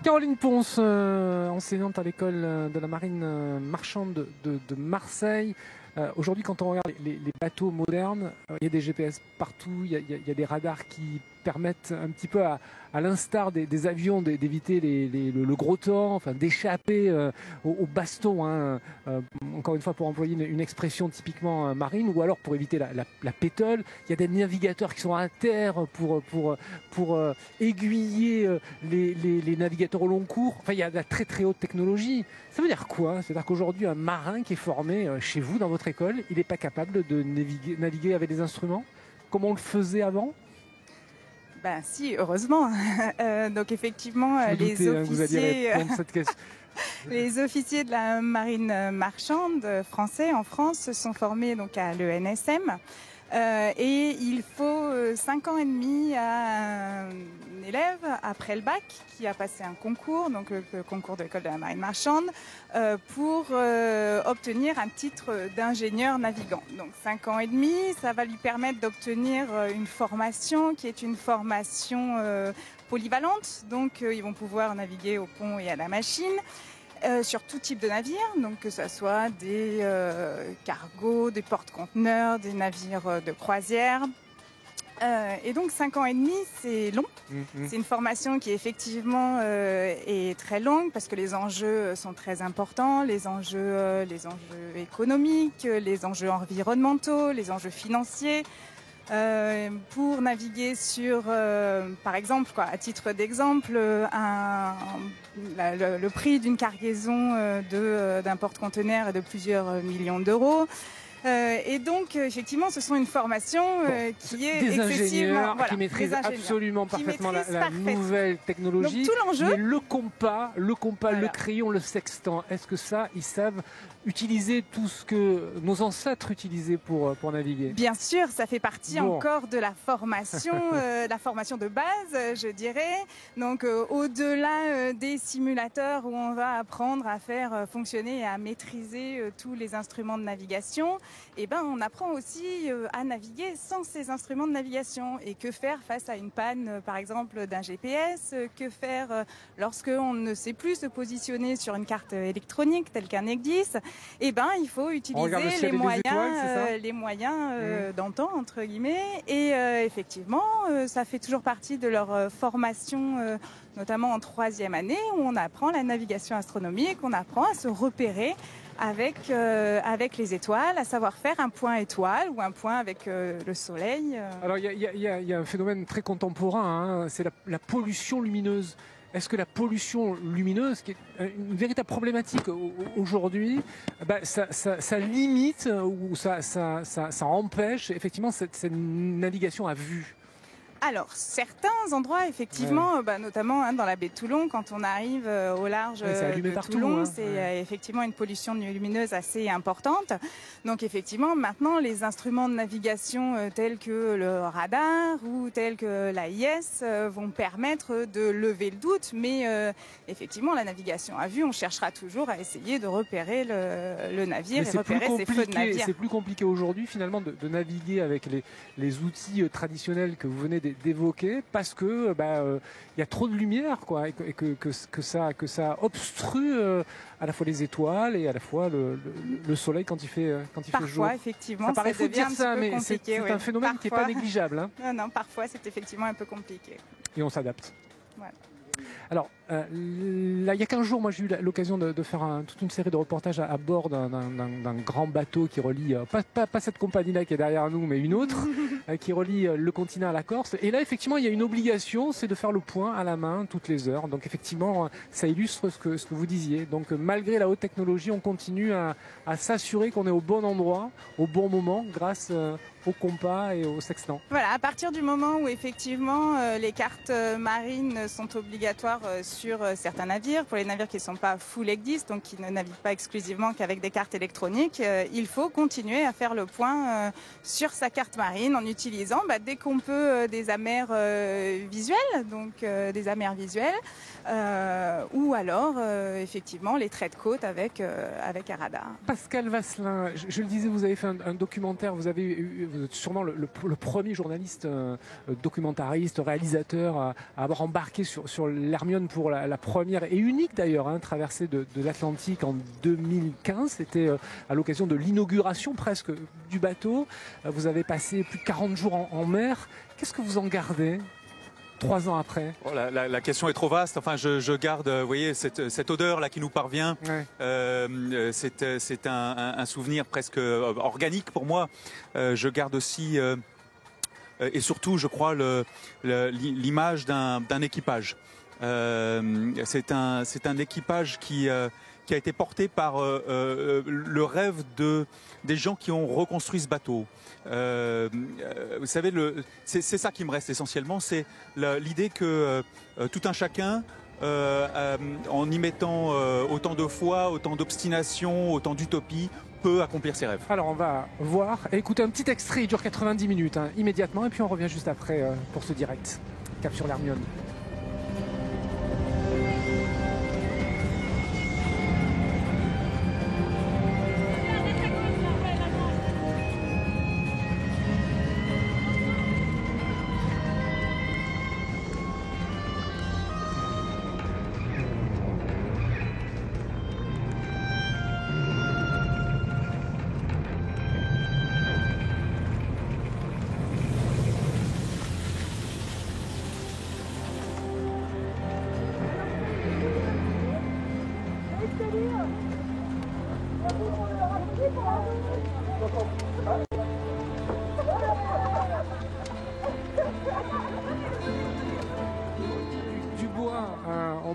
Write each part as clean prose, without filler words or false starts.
Caroline Ponce, enseignante à l'école de la marine marchande de Marseille. Aujourd'hui, quand on regarde les bateaux modernes, il y a des GPS partout, il y a des radars qui permettent un petit peu, à l'instar des avions, d'éviter le gros temps, enfin, d'échapper au baston, hein, encore une fois pour employer une expression typiquement marine, ou alors pour éviter la pétole. Il y a des navigateurs qui sont à terre pour aiguiller les navigateurs au long cours. Enfin, il y a de la très très haute technologie. Ça veut dire quoi? C'est-à-dire qu'aujourd'hui, un marin qui est formé chez vous, dans votre école, il n'est pas capable de naviguer avec des instruments comme on le faisait avant? Ben si, heureusement. Donc effectivement, les officiers, cette question. les officiers de la marine marchande français en France sont formés donc à l'ENSM. Et il faut 5 ans et demi à un élève après le bac qui a passé un concours, donc le concours de l'école de la marine marchande, pour obtenir un titre d'ingénieur navigant. Donc 5 ans et demi, ça va lui permettre d'obtenir une formation qui est une formation polyvalente. Donc ils vont pouvoir naviguer au pont et à la machine. Sur tout type de navire, donc que ce soit des cargos, des porte-conteneurs, des navires de croisière. Et donc 5 ans et demi, c'est long. C'est une formation qui effectivement est très longue parce que les enjeux sont très importants, les enjeux économiques, les enjeux environnementaux, les enjeux financiers. Pour naviguer sur, par exemple, à titre d'exemple, le prix d'une cargaison d'un porte-conteneur est de plusieurs millions d'euros. Et donc, effectivement, ce sont une formation qui est des excessivement... ingénieurs qui maîtrisent absolument parfaitement la nouvelle technologie. Donc, tout l'enjeu... Mais le compas, voilà. Le crayon, le sextant, est-ce que ça, ils savent utiliser tout ce que nos ancêtres utilisaient pour naviguer? Bien sûr, ça fait partie encore de la formation de base, je dirais. Donc, au-delà des simulateurs où on va apprendre à faire fonctionner et à maîtriser tous les instruments de navigation, eh ben, on apprend aussi à naviguer sans ces instruments de navigation. Et que faire face à une panne, par exemple, d'un GPS? Que faire lorsqu'on ne sait plus se positionner sur une carte électronique telle qu'un EGDIS? Eh ben, il faut utiliser les moyens d'antan, entre guillemets. Et effectivement, ça fait toujours partie de leur formation, notamment en 3e année, où on apprend la navigation astronomique, on apprend à se repérer avec les étoiles, à savoir faire un point étoile ou un point avec le soleil. Alors, il y a un phénomène très contemporain, hein, c'est la pollution lumineuse. Est-ce que la pollution lumineuse, qui est une véritable problématique aujourd'hui, ça limite ou ça empêche effectivement cette navigation à vue? Alors, certains endroits, effectivement, notamment dans la baie de Toulon, quand on arrive au large de Toulon, c'est effectivement une pollution lumineuse assez importante. Donc, effectivement, maintenant, les instruments de navigation tels que le radar ou tels que l'AIS vont permettre de lever le doute. Mais effectivement, la navigation à vue, on cherchera toujours à essayer de repérer le navire et repérer ses feux de navire. C'est plus compliqué aujourd'hui, finalement, de naviguer avec les outils traditionnels que vous venez d'évoquer, parce que y a trop de lumière, quoi, et que ça obstrue à la fois les étoiles et à la fois le soleil quand il fait jour. Parfois, effectivement, ça paraît fou de dire ça, mais c'est un phénomène qui n'est pas négligeable. Hein. Non, parfois c'est effectivement un peu compliqué. Et on s'adapte. Voilà. Alors, là, il y a 15 jours, moi j'ai eu l'occasion de faire toute une série de reportages à bord d'un grand bateau qui relie, pas cette compagnie-là qui est derrière nous, mais une autre, qui relie le continent à la Corse. Et là, effectivement, il y a une obligation, c'est de faire le point à la main toutes les heures. Donc, effectivement, ça illustre ce que vous disiez. Donc, malgré la haute technologie, on continue à s'assurer qu'on est au bon endroit, au bon moment, grâce au compas et au sextant. Voilà, à partir du moment où effectivement les cartes marines sont obligatoires sur certains navires, navires, pour les navires qui ne sont pas full ECDIS, donc qui ne naviguent pas exclusivement qu'avec des cartes électroniques, il faut continuer à faire le point sur sa carte marine en utilisant dès qu'on peut des amers visuels, donc des amers visuels, ou alors effectivement les traits de côte avec un radar. Pascal Vasselin, je le disais, vous avez fait un documentaire, vous êtes sûrement le premier journaliste documentariste, réalisateur à avoir embarqué sur l'Hermione pour la première et unique d'ailleurs traversée de l'Atlantique en 2015. C'était à l'occasion de l'inauguration presque du bateau. Vous avez passé plus de 40 jours en mer. Qu'est-ce que vous en gardez 3 ans après? Oh, la question est trop vaste. Enfin, je garde, vous voyez, cette odeur là qui nous parvient. Ouais. C'est un souvenir presque organique pour moi. Je garde aussi et surtout, je crois, l'image d'un équipage. C'est un équipage qui a été porté par le rêve des gens qui ont reconstruit ce bateau. Vous savez, c'est ça qui me reste essentiellement, c'est l'idée que tout un chacun, en y mettant autant de foi, autant d'obstination, autant d'utopie, peut accomplir ses rêves. Alors on va voir et écouter un petit extrait, il dure 90 minutes immédiatement, et puis on revient juste après pour ce direct. Cap sur l'Hermione.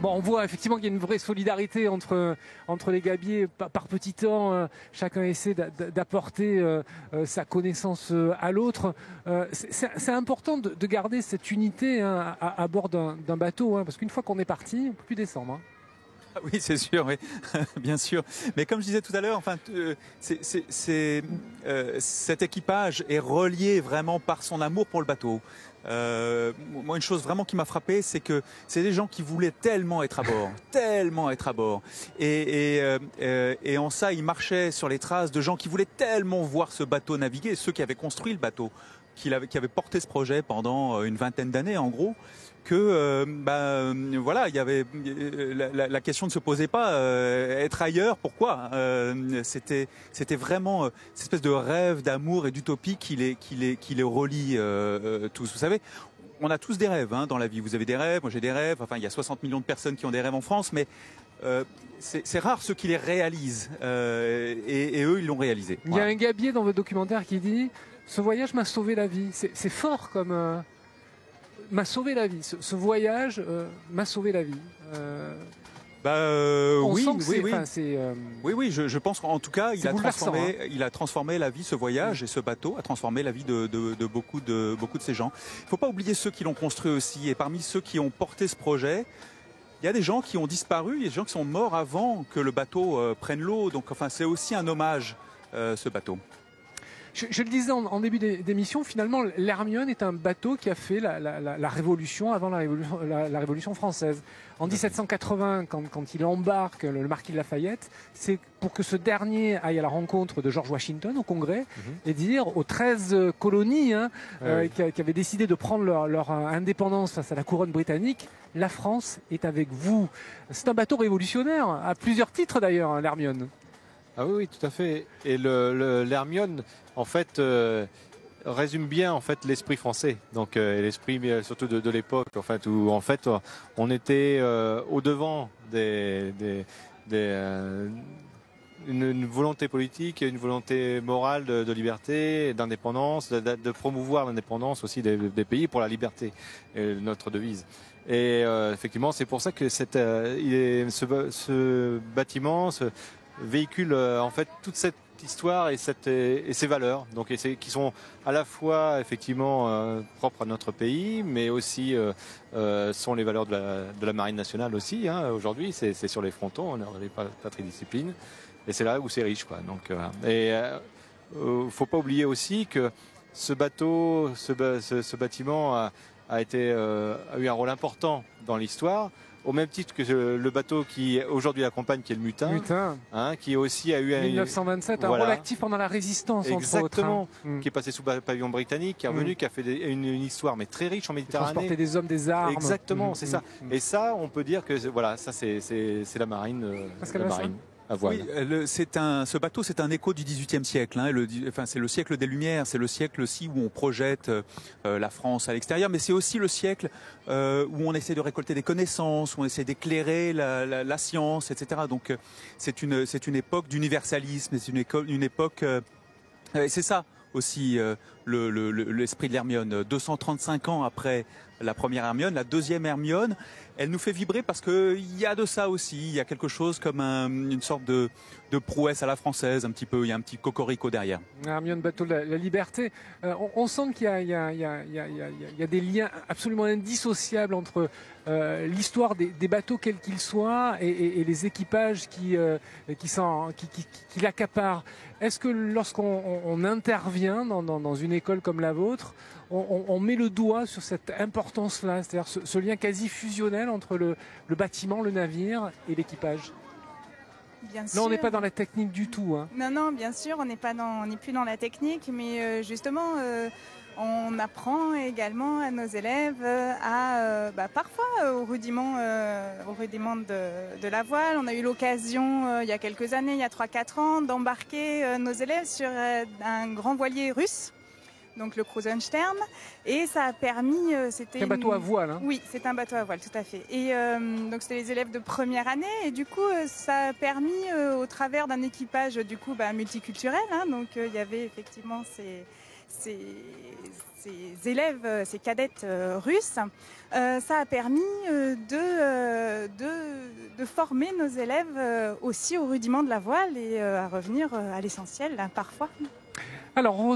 On voit effectivement qu'il y a une vraie solidarité entre les gabiers. Par petit temps, chacun essaie d'apporter sa connaissance à l'autre. C'est important de garder cette unité à bord d'un bateau, parce qu'une fois qu'on est parti, on ne peut plus descendre. Oui, c'est sûr, oui. Bien sûr. Mais comme je disais tout à l'heure, enfin, cet équipage est relié vraiment par son amour pour le bateau. Moi, une chose vraiment qui m'a frappé, c'est que c'est des gens qui voulaient tellement être à bord, tellement être à bord. Et en ça, ils marchaient sur les traces de gens qui voulaient tellement voir ce bateau naviguer, ceux qui avaient construit le bateau, qui avaient porté ce projet pendant une vingtaine d'années, en gros. Que voilà, il y avait la question ne se posait pas être ailleurs, pourquoi c'était vraiment cette espèce de rêve d'amour et d'utopie qui les relie tous. Vous savez, on a tous des rêves dans la vie. Vous avez des rêves, moi j'ai des rêves. Enfin, il y a 60 millions de personnes qui ont des rêves en France, mais c'est rare ceux qui les réalisent. Et eux, ils l'ont réalisé. Il y a un gabier dans votre documentaire qui dit « Ce voyage m'a sauvé la vie ». C'est fort comme... m'a sauvé la vie. Ce voyage m'a sauvé la vie. Oui, je pense qu'en tout cas, il a transformé la vie, ce voyage, et ce bateau a transformé la vie de beaucoup de ces gens. Il ne faut pas oublier ceux qui l'ont construit aussi. Et parmi ceux qui ont porté ce projet, il y a des gens qui ont disparu, il y a des gens qui sont morts avant que le bateau prenne l'eau. Donc, enfin, c'est aussi un hommage, ce bateau. Je le disais en début d'émission, finalement, l'Hermione est un bateau qui a fait la révolution avant la Révolution française. En 1780, quand il embarque le marquis de Lafayette, c'est pour que ce dernier aille à la rencontre de George Washington au Congrès et dire aux 13 colonies qui avaient décidé de prendre leur indépendance face à la couronne britannique, la France est avec vous. C'est un bateau révolutionnaire, à plusieurs titres d'ailleurs, l'Hermione. Ah oui, tout à fait. Et l'Hermione, en fait, résume bien en fait l'esprit français. Donc l'esprit surtout de l'époque, en fait, où en fait on était au devant une volonté politique, une volonté morale de liberté, d'indépendance, de promouvoir l'indépendance aussi des pays pour la liberté, notre devise. Et effectivement, c'est pour ça que ce bâtiment véhicule en fait toute cette cette histoire et ces valeurs, donc qui sont à la fois effectivement propres à notre pays, mais aussi sont les valeurs de la marine nationale aussi. Hein. Aujourd'hui, c'est sur les frontons, on est dans les patries disciplines, et c'est là où c'est riche, quoi. Donc, faut pas oublier aussi que ce bateau, ce bâtiment a eu un rôle important dans l'histoire. Au même titre que le bateau qui aujourd'hui l'accompagne, qui est le Mutin, hein, qui aussi a eu 1927, un rôle actif pendant la Résistance, exactement, entre autres, hein. Qui est passé sous pavillon britannique, qui est revenu, qui a fait une histoire mais très riche en Méditerranée. Transporter des hommes, des armes. Exactement, c'est ça. Et ça, on peut dire que voilà, ça c'est la marine, la marine. Oui, ce bateau, c'est un écho du XVIIIe siècle. Hein, c'est le siècle des Lumières, c'est le siècle aussi où on projette la France à l'extérieur, mais c'est aussi le siècle où on essaie de récolter des connaissances, où on essaie d'éclairer la science, etc. Donc c'est une époque d'universalisme, c'est une époque... c'est ça aussi l'esprit de l'Hermione. 235 ans après la première Hermione, la deuxième Hermione, elle nous fait vibrer parce qu'il y a de ça aussi. Il y a quelque chose comme une sorte de prouesse à la française, un petit peu. Il y a un petit cocorico derrière. Hermione, bateau de la liberté. On sent qu'il y a des liens absolument indissociables entre l'histoire des bateaux quels qu'ils soient et les équipages qui l'accaparent. Est-ce que lorsqu'on intervient dans une école comme la vôtre, on met le doigt sur cette importance-là, c'est-à-dire ce lien quasi fusionnel entre le bâtiment, le navire et l'équipage? Bien sûr. Là, on n'est pas dans la technique du tout. Hein. Non, bien sûr, on n'est plus dans la technique, mais justement, on apprend également à nos élèves parfois au rudiment de la voile. On a eu l'occasion, il y a quelques années, il y a 3-4 ans, d'embarquer nos élèves sur un grand voilier russe. Donc le Krusenstern, et ça a permis... C'est un bateau à voile, hein? Oui, c'est un bateau à voile, tout à fait. Et donc c'était les élèves de première année, et du coup ça a permis, au travers d'un équipage du coup multiculturel, hein, donc il y avait effectivement ces élèves, ces cadettes russes, ça a permis de former nos élèves aussi au rudiment de la voile et à revenir à l'essentiel, hein, parfois. Alors,